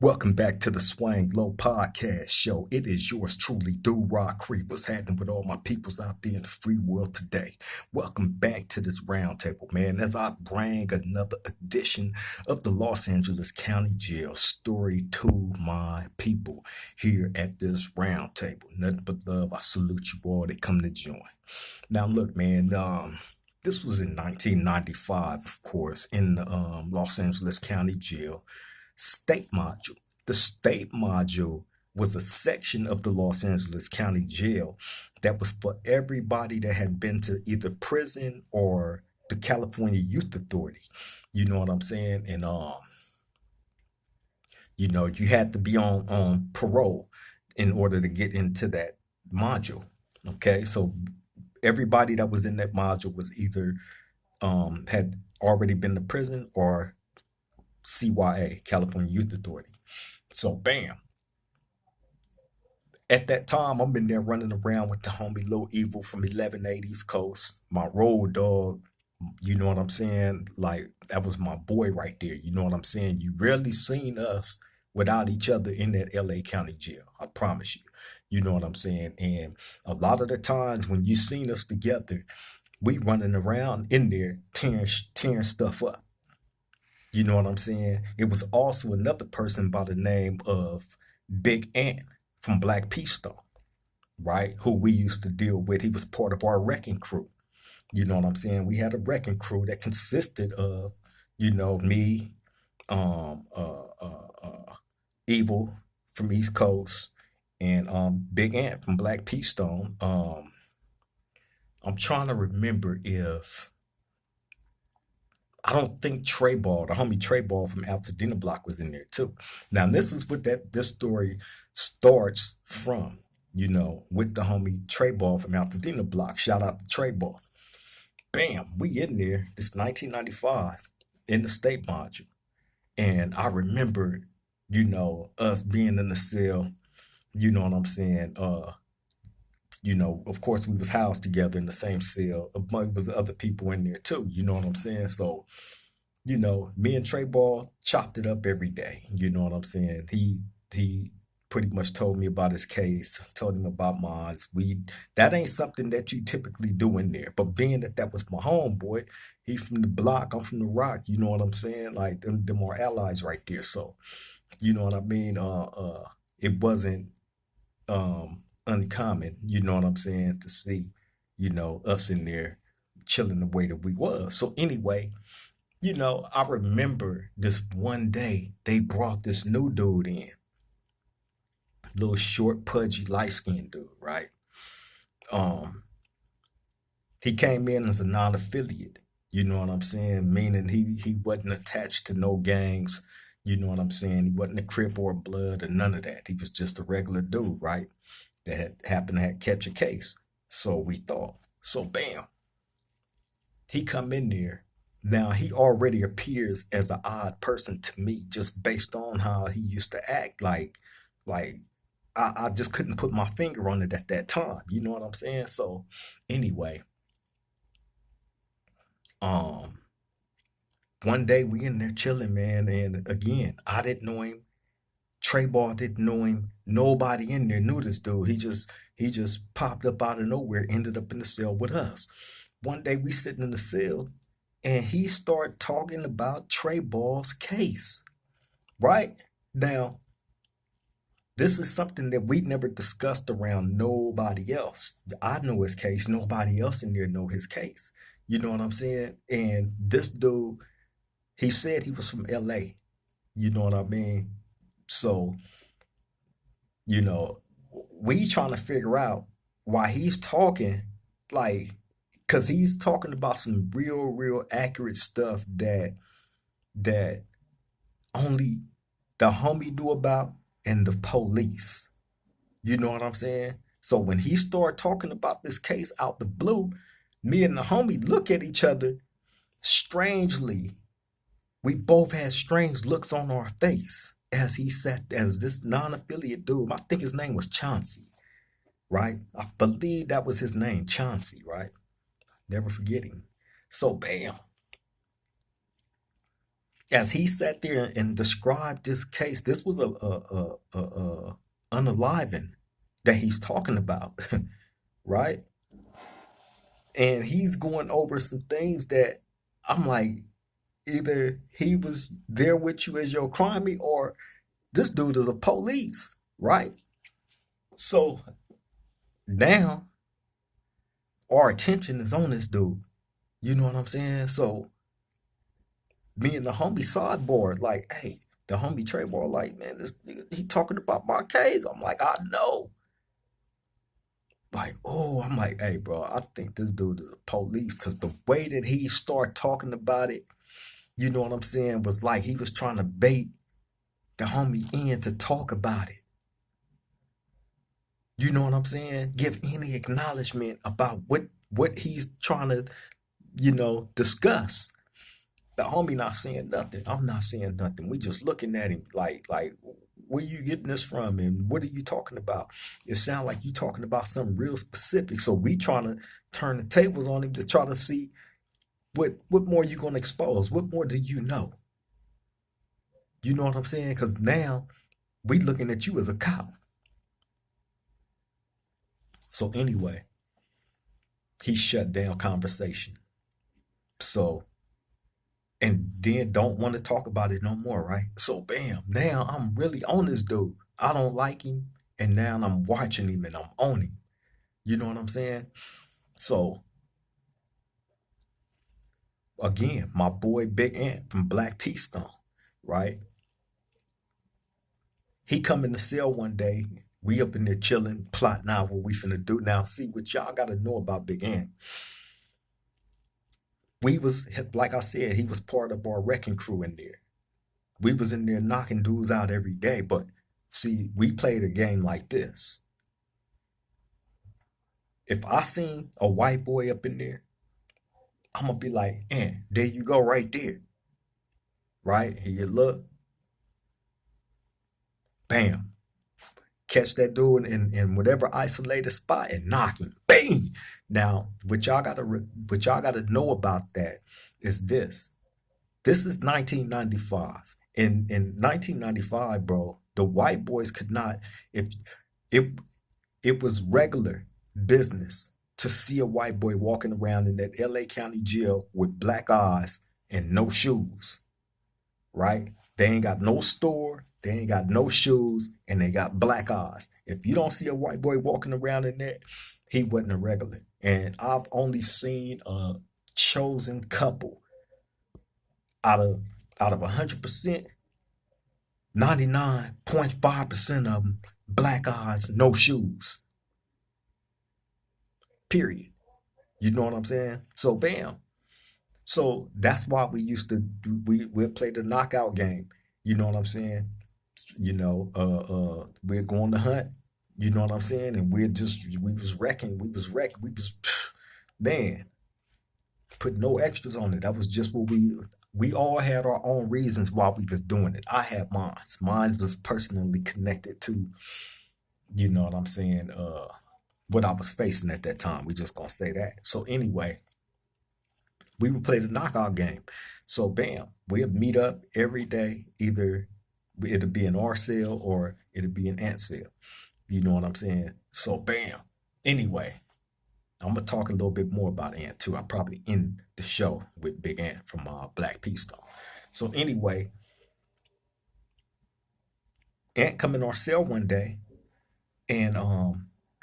Welcome back to the Swang Low Podcast Show. It is yours truly, Do Rock Crip. What's happening with all my peoples out there in the free world today? Welcome back to this roundtable, man, as I bring another edition of the Los Angeles County Jail story to my people here at this roundtable. Nothing but love. I salute you all that come to join. Now, look, man, this was in 1995, of course, in the Los Angeles County Jail state module. The state module was a section of the Los Angeles County Jail that was for everybody that had been to either prison or the California Youth Authority. You know what I'm saying? And you had to be on parole in order to get into that module. Okay, so everybody that was in that module was either had already been to prison or CYA, California Youth Authority. So bam. At that time, I'm in there running around with the homie Lil Evil from 1180 East Coast, my road dog. You know what I'm saying? Like that was my boy right there. You know what I'm saying? You rarely seen us without each other in that LA County jail. I promise you. You know what I'm saying? And a lot of the times when you seen us together, we running around in there tearing stuff up. You know what I'm saying? It was also another person by the name of Big Ant from Black Peace Stone, right? Who we used to deal with. He was part of our wrecking crew. You know what I'm saying? We had a wrecking crew that consisted of, me, um, uh, uh, Evil from East Coast, and Big Ant from Black Peace Stone. I'm trying to remember if I don't think Trey Ball, the homie Trey Ball from Altadena Block was in there too. Now this is what this story starts from, with the homie Trey Ball from Altadena Block. Shout out to Trey Ball. Bam, we in there. It's 1995 in the state module. And I remember, us being in the cell, you know what I'm saying? Of course we was housed together in the same cell. Among was other people in there too, you know what I'm saying? So me and Trey Ball chopped it up every day. You know what I'm saying? He pretty much told me about his case, told him about mine. That ain't something that you typically do in there. But being that that was my homeboy, he from the block, I'm from the rock. You know what I'm saying? Like them are allies right there. So you know what I mean? It wasn't uncommon. You know what I'm saying? To see, us in there chilling the way that we was. So anyway, I remember this one day they brought this new dude in, little short, pudgy, light skinned dude, right? Um, he came in as a non-affiliate. You know what I'm saying? Meaning he wasn't attached to no gangs. You know what I'm saying? He wasn't a Crip or a Blood or none of that. He was just a regular dude, right? That had happened to catch a case. So we thought. So bam, he come in there. Now he already appears as an odd person to me, just based on how he used to act. Like I just couldn't put my finger on it at that time. You know what I'm saying? So anyway, um, one day we in there chilling, man, and again, I didn't know him. Trey Ball didn't know him. Nobody in there knew this dude. He just popped up out of nowhere, ended up in the cell with us. One day we sitting in the cell and he started talking about Trey Ball's case. Right? Now, this is something that we never discussed around nobody else. I know his case. Nobody else in there know his case. You know what I'm saying? And this dude, he said he was from LA. You know what I mean? So, you know, we trying to figure out why he's talking like, because he's talking about some real accurate stuff that only the homie knew about and the police. You know what I'm saying? So when he started talking about this case out the blue, me and the homie look at each other strangely. We both had strange looks on our face as he sat as this non-affiliate dude. I think his name was Chauncey, right? I believe that was his name, Chauncey, right? Never forget him. So bam, As he sat there and described this case, this was a unaliving that he's talking about, right? And he's going over some things that I'm like, either he was there with you as your crimey, or this dude is a police, right? So now our attention is on this dude. You know what I'm saying? So me and the homie sideboard, like, hey, the homie Trayvor, like, man, this nigga, he talking about my case. I'm like, I know. Like, oh, I'm like, hey, bro, I think this dude is a police, because the way that he started talking about it, you know what I'm saying, was like he was trying to bait the homie in to talk about it. You know what I'm saying? Give any acknowledgement about what he's trying to, discuss. The homie not saying nothing. I'm not saying nothing. We just looking at him like, where you getting this from, and what are you talking about? It sounds like you talking about something real specific. So we trying to turn the tables on him to try to see what more you gonna expose. What more do you know? You know what I'm saying? Because now we looking at you as a cop. So anyway, he shut down conversation. So, and then don't want to talk about it no more, right? So bam, now I'm really on this dude. I don't like him, and now I'm watching him and I'm on him. You know what I'm saying? So again, my boy Big Ant from Black Peace Stone, right? He come in the cell one day. We up in there chilling, plotting out what we finna do. Now, see what y'all gotta know about Big Ant. We was, like I said, he was part of our wrecking crew in there. We was in there knocking dudes out every day. But see, we played a game like this. If I seen a white boy up in there, I'm gonna be like, there you go, right there, right? Here you look, bam, catch that dude in whatever isolated spot and knock him, bang. Now, what y'all gotta know about that is this. This is 1995. In 1995, bro, the white boys could not, if it it was regular business to see a white boy walking around in that LA County jail with black eyes and no shoes, right? They ain't got no store, they ain't got no shoes, and they got black eyes. If you don't see a white boy walking around in there, he wasn't a regular. And I've only seen a chosen couple out of 100%, 99.5% of them black eyes, no shoes. Period. You know what I'm saying? So bam. So that's why we used to we play the knockout game. You know what I'm saying? We're going to hunt. You know what I'm saying? And we was man, put no extras on it. That was just what we all had our own reasons why we was doing it. I had mine. Mine was personally connected to, you know what I'm saying, what I was facing at that time. We just gonna say that. So anyway, we would play the knockout game. So bam, we'd meet up every day. Either it'd be in our cell or it'd be an ant cell. You know what I'm saying? So bam. Anyway, I'm gonna talk a little bit more about Ant too. I probably end the show with Big Ant from Black Peace Stone. So anyway, Ant come in our cell one day, and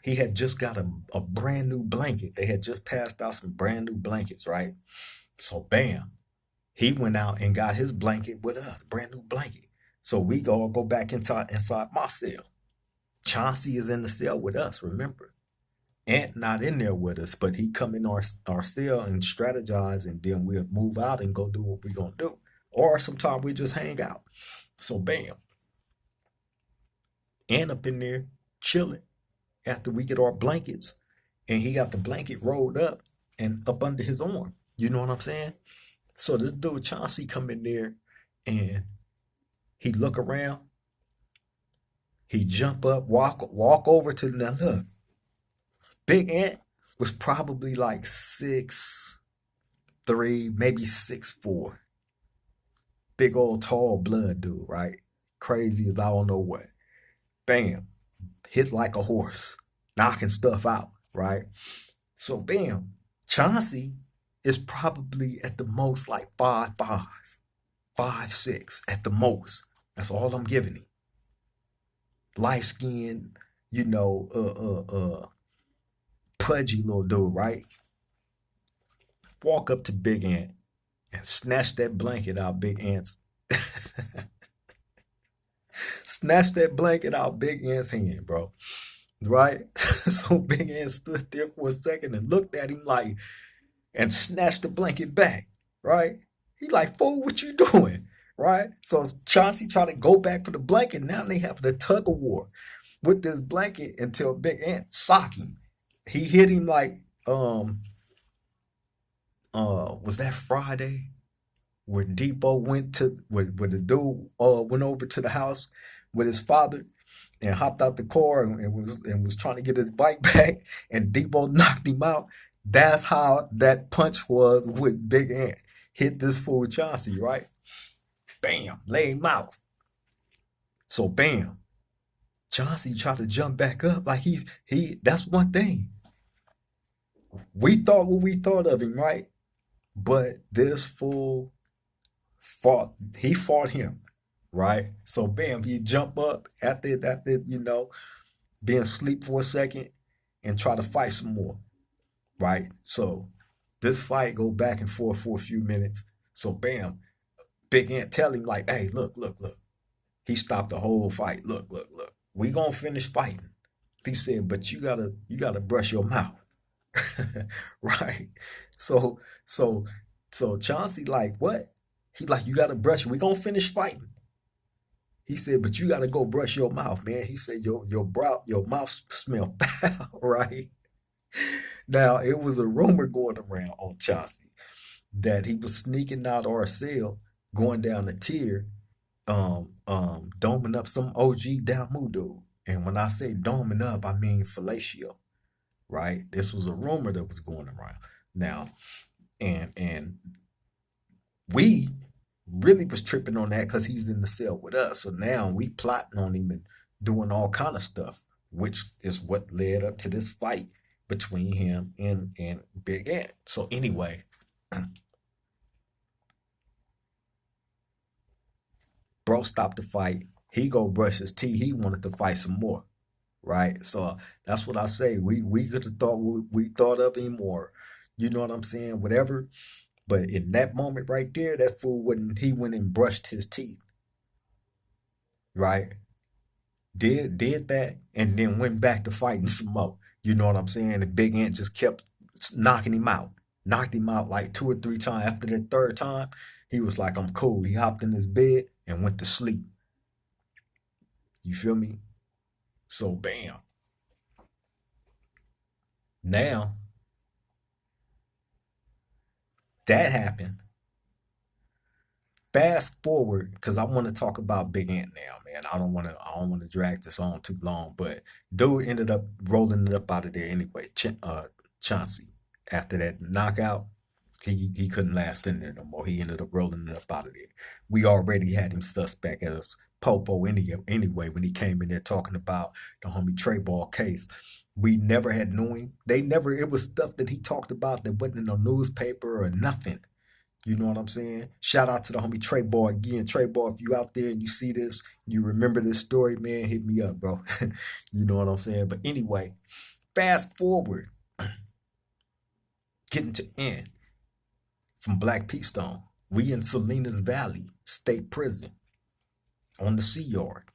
he had just got a brand new blanket. They had just passed out some brand new blankets, right? So bam, he went out and got his blanket with us, brand new blanket. So we go back inside my cell. Chauncey is in the cell with us, remember. Ant not in there with us, but he come in our cell and strategize, and then we'll move out and go do what we gonna do. Or sometimes we just hang out. So bam, Ant up in there chilling after we get our blankets, and he got the blanket rolled up and up under his arm. You know what I'm saying? So this dude Chauncey come in there, and he look around, he jump up, walk over to now look. Big Ant was probably like 6'3", maybe 6'4". big old tall blood dude, right? Crazy as I don't know what. Bam, hit like a horse, knocking stuff out, right? So bam, Chauncey is probably at the most like 5'5", 5'6" at the most. That's all I'm giving him. Light skinned, you know, pudgy little dude, right? Walk up to Big Ant and snatch that blanket out Big Ant's snatch that blanket out Big Ant's hand, bro. Right? So Big Ant stood there for a second and looked at him like and snatched the blanket back, right? He like, fool, what you doing? Right? So Chauncey tried to go back for the blanket. Now they have the tug of war with this blanket until Big Ant socked him. He hit him like was that Friday where Depot went to where the dude went over to the house with his father and hopped out the car and was trying to get his bike back and Depot knocked him out. That's how that punch was with Big Ant. Hit this fool Chauncey, right? Bam, lay him out. So bam, Chauncey tried to jump back up like he. That's one thing. We thought what we thought of him, right? But this fool fought. He fought him, right? So bam, he jump up after being asleep for a second and try to fight some more, right? So this fight go back and forth for a few minutes. So bam, Big Ant tell him like, hey, look, look, look. He stopped the whole fight. Look, look, look. We gonna finish fighting. He said, but you gotta brush your mouth. Right? So so so Chauncey like, what? He like, you gotta brush. We gonna finish fighting. He said, but you gotta go brush your mouth, man. He said, your mouth smell foul, right? Now it was a rumor going around on Chauncey that he was sneaking out our cell, going down the tier, doming up some OG Damu dude. And when I say doming up, I mean fellatio, right? This was a rumor that was going around. Now, and we really was tripping on that because he's in the cell with us. So now we plotting on him and doing all kind of stuff, which is what led up to this fight between him and Big Ant. So anyway, bro stopped the fight. He go brush his teeth. He wanted to fight some more, right? So that's what I say. We could have thought we thought of him, or you know what I'm saying, whatever. But in that moment right there, that fool wouldn't. He went and brushed his teeth, right? Did that, and then went back to fighting some more. You know what I'm saying? The Big Ant just kept knocking him out, knocked him out like 2 or 3 times. After the third time, he was like, "I'm cool." He hopped in his bed and went to sleep. You feel me? So bam. Now that happened. Fast forward, because I want to talk about Big Ant now, man. I don't want to drag this on too long, but dude ended up rolling it up out of there anyway. Chauncey, after that knockout, he couldn't last in there no more. He ended up rolling it up out of there. We already had him suspect as Popo anyway when he came in there talking about the homie Trey Ball case. We never had known him. They never. It was stuff that he talked about that wasn't in no newspaper or nothing. You know what I'm saying? Shout out to the homie Trey Ball again. Trey Ball, if you out there and you see this, you remember this story, man, hit me up, bro. You know what I'm saying? But anyway, fast forward, getting to end from Black Peastone. We in Salinas Valley State Prison on the Sea Yard.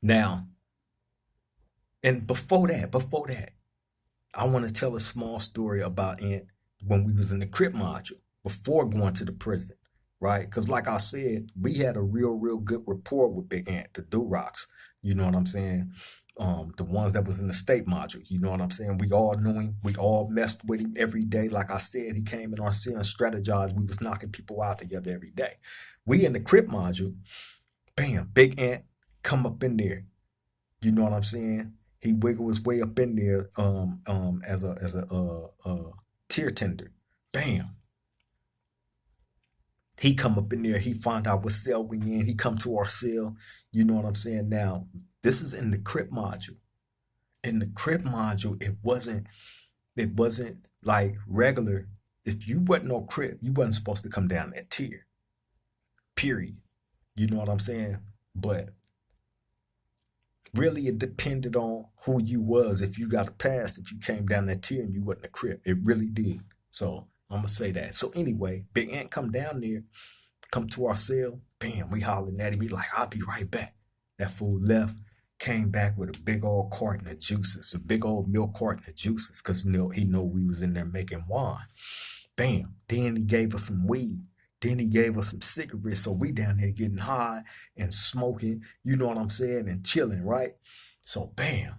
Now, and before that, I want to tell a small story about Ant when we was in the Crip module before going to the prison, right? Because like I said, we had a real good rapport with Big Ant, the Durocs. You know what I'm saying? The ones that was in the state module. You know what I'm saying? We all knew him. We all messed with him every day. Like I said, he came in our cell and strategized. We was knocking people out together every day. We in the Crip module, bam, Big Ant come up in there. You know what I'm saying? He wiggled his way up in there as a tier tender. Bam. He come up in there, he find out what cell we in, he come to our cell, you know what I'm saying? Now, this is in the Crip module. In the Crip module, it wasn't like regular. If you wasn't no Crip, you wasn't supposed to come down that tier. Period. You know what I'm saying? But really it depended on who you was. If you got a pass, if you came down that tier and you wasn't a Crip. It really did. So I'm gonna say that. So anyway, Big Ant come down there, come to our cell, bam, we hollering at him. He like, I'll be right back. That fool left, came back with a big old carton of juices, a big old milk carton of juices, because he know we was in there making wine. Bam. Then he gave us some weed. Then he gave us some cigarettes. So we down there getting high and smoking, you know what I'm saying, and chilling, right? So bam.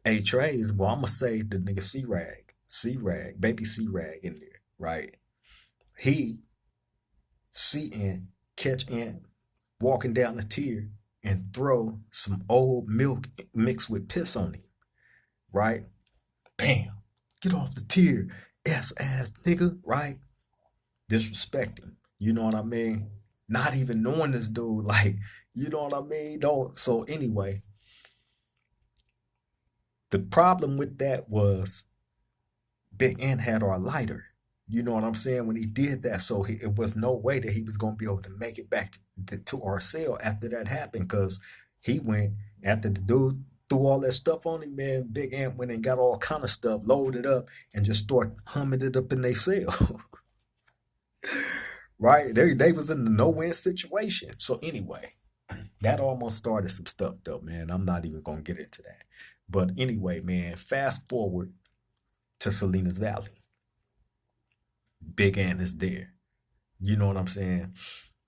A Trays, well, I'm gonna say the nigga C-Rag, baby C-Rag in there, right? He see Ant, catch Ant walking down the tier and throw some old milk mixed with piss on him, right? Bam. Get off the tier, ass nigga, right? Disrespecting. You know what I mean? Not even knowing this dude, like, you know what I mean? Don't. So anyway, the problem with that was Big N had our lighter. You know what I'm saying? When he did that, so it was no way that he was gonna be able to make it back to our cell after that happened, because he went after the dude threw all that stuff on him. Man, Big Ant went and got all kind of stuff, loaded up, and just start humming it up in their cell. Right? They was in a no-win situation. So anyway, that almost started some stuff though, man. I'm not even gonna get into that. But anyway, man, fast forward to Salinas Valley. Big Ant is there. You know what I'm saying?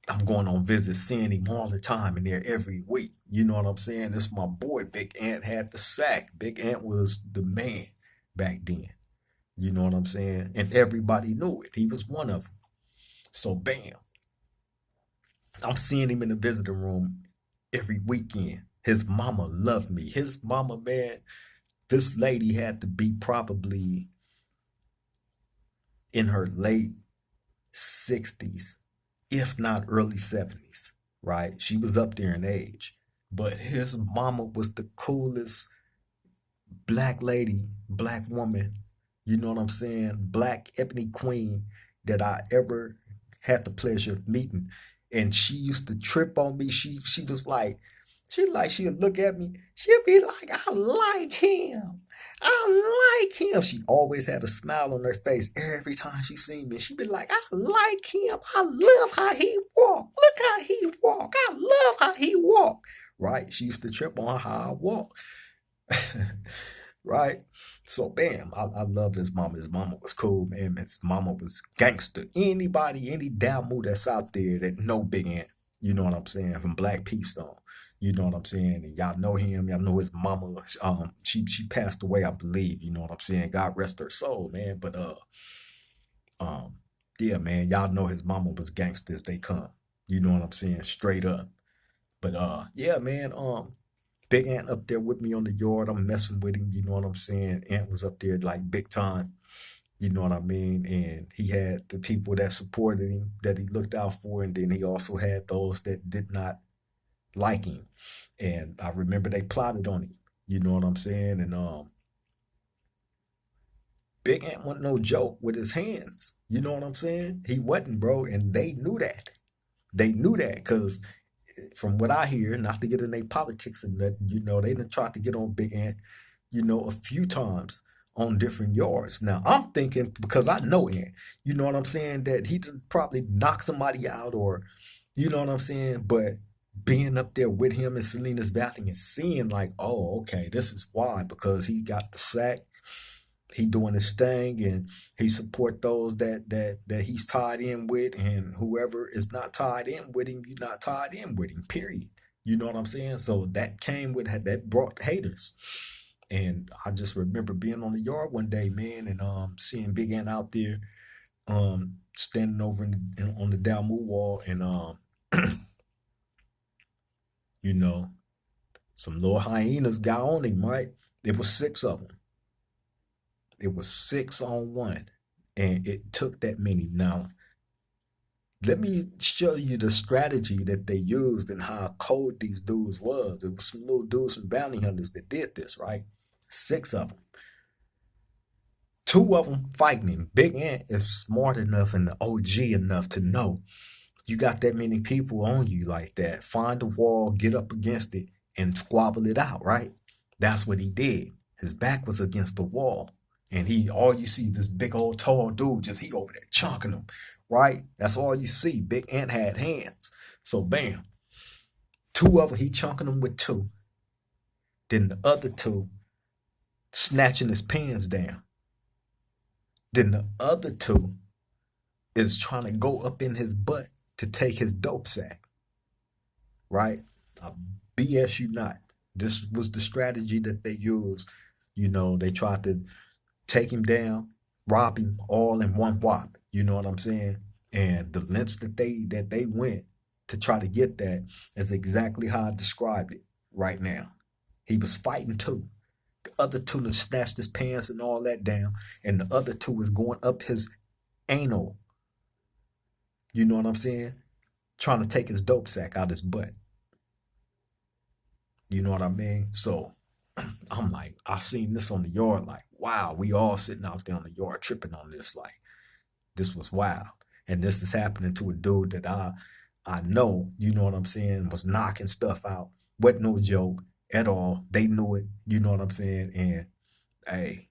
I'm going on visits, seeing him all the time in there every week. You know what I'm saying? This my boy. Big Ant had the sack. Big Ant was the man back then. You know what I'm saying? And everybody knew it. He was one of them. So bam, I'm seeing him in the visitor room every weekend. His mama loved me. His mama, man, this lady had to be probably in her late 60s, if not early 70s, right? She was up there in age. But his mama was the coolest black lady, black woman, you know what I'm saying? Black ebony queen that I ever had the pleasure of meeting. And she used to trip on me. She was like, she'd look at me, she'd be like, I like him. I like him. She always had a smile on her face every time she seen me. She'd be like, I like him. I love how he walk. Look how he walk. I love how he walk. Right? She used to trip on how I walk. Right? So bam, I love his mama. His mama was cool, man. His mama was gangster. Anybody, any Damu that's out there that know Big Ant, you know what I'm saying, from Black Peastone. You know what I'm saying? And y'all know him, y'all know his mama. She passed away, I believe, you know what I'm saying? God rest her soul, man. But um, yeah, man, y'all know his mama was gangster as they come. You know what I'm saying? Straight up. But yeah, man, Big Ant up there with me on the yard. I'm messing with him. You know what I'm saying? Ant was up there like big time. You know what I mean? And he had the people that supported him, that he looked out for, and then he also had those that did not like him. And I remember they plotted on him. You know what I'm saying? And Big Ant wasn't no joke with his hands. You know what I'm saying? He wasn't, bro. And they knew that. They knew that because from what I hear, not to get in their politics and that, you know, they done tried to get on Big Ant, you know, a few times on different yards. Now I'm thinking, because I know Ant, you know what I'm saying, that he done probably knock somebody out, or you know what I'm saying. But being up there with him in Salinas Valley and seeing like, oh, okay, this is why, because he got the sack, he doing his thing, and he support those that he's tied in with, and whoever is not tied in with him, you're not tied in with him, period. You know what I'm saying? So that came with that brought haters. And I just remember being on the yard one day, man, and seeing Big Ant out there standing over on the Dalmu wall, and you know, some little hyenas got on him, right? It was six of them. It was 6 on 1. And it took that many. Now, let me show you the strategy that they used and how cold these dudes was. It was some little dudes, some bounty hunters that did this, right? Six of them. Two of them fighting him. Big Ant is smart enough and the OG enough to know you got that many people on you like that. Find a wall, get up against it, and squabble it out, right? That's what he did. His back was against the wall. And all you see, this big old tall dude, just he over there chunking him, right? That's all you see. Big Ant had hands. So bam, two of them, he chunking them with two. Then the other two snatching his pants down. Then the other two is trying to go up in his butt to take his dope sack, right? I BS you not. This was the strategy that they used. They tried to take him down, rob him all in one whop. You know what I'm saying? And the lengths that they went to try to get that is exactly how I described it right now. He was fighting two. The other two that snatched his pants and all that down, and the other two was going up his anal. You know what I'm saying? Trying to take his dope sack out his butt. You know what I mean? So I'm like, I seen this on the yard, like, wow, we all sitting out there on the yard tripping on this, like, this was wild. And this is happening to a dude that I know, you know what I'm saying, was knocking stuff out. Wasn't no joke at all. They knew it, you know what I'm saying? And hey,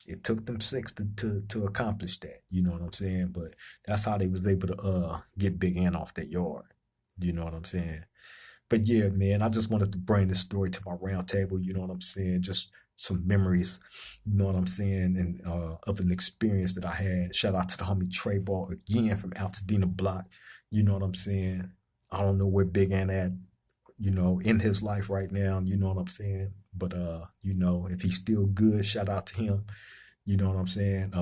it took them six to accomplish that, you know what I'm saying? But that's how they was able to get Big Ant off that yard. You know what I'm saying? But yeah, man, I just wanted to bring this story to my round table. You know what I'm saying? Just some memories, you know what I'm saying, and of an experience that I had. Shout out to the homie Trey Ball again from Altadena Block. You know what I'm saying? I don't know where Big Ant at, in his life right now. You know what I'm saying? But if he's still good, shout out to him. You know what I'm saying?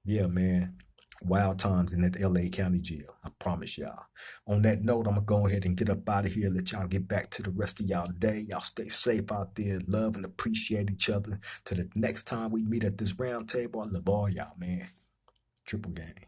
Yeah, man. Wild times in that LA County jail. I promise y'all. On that note, I'm gonna go ahead and get up out of here, let y'all get back to the rest of y'all day. Y'all stay safe out there, love and appreciate each other. Till the next time we meet at this round table, I love all y'all, man. Triple gang.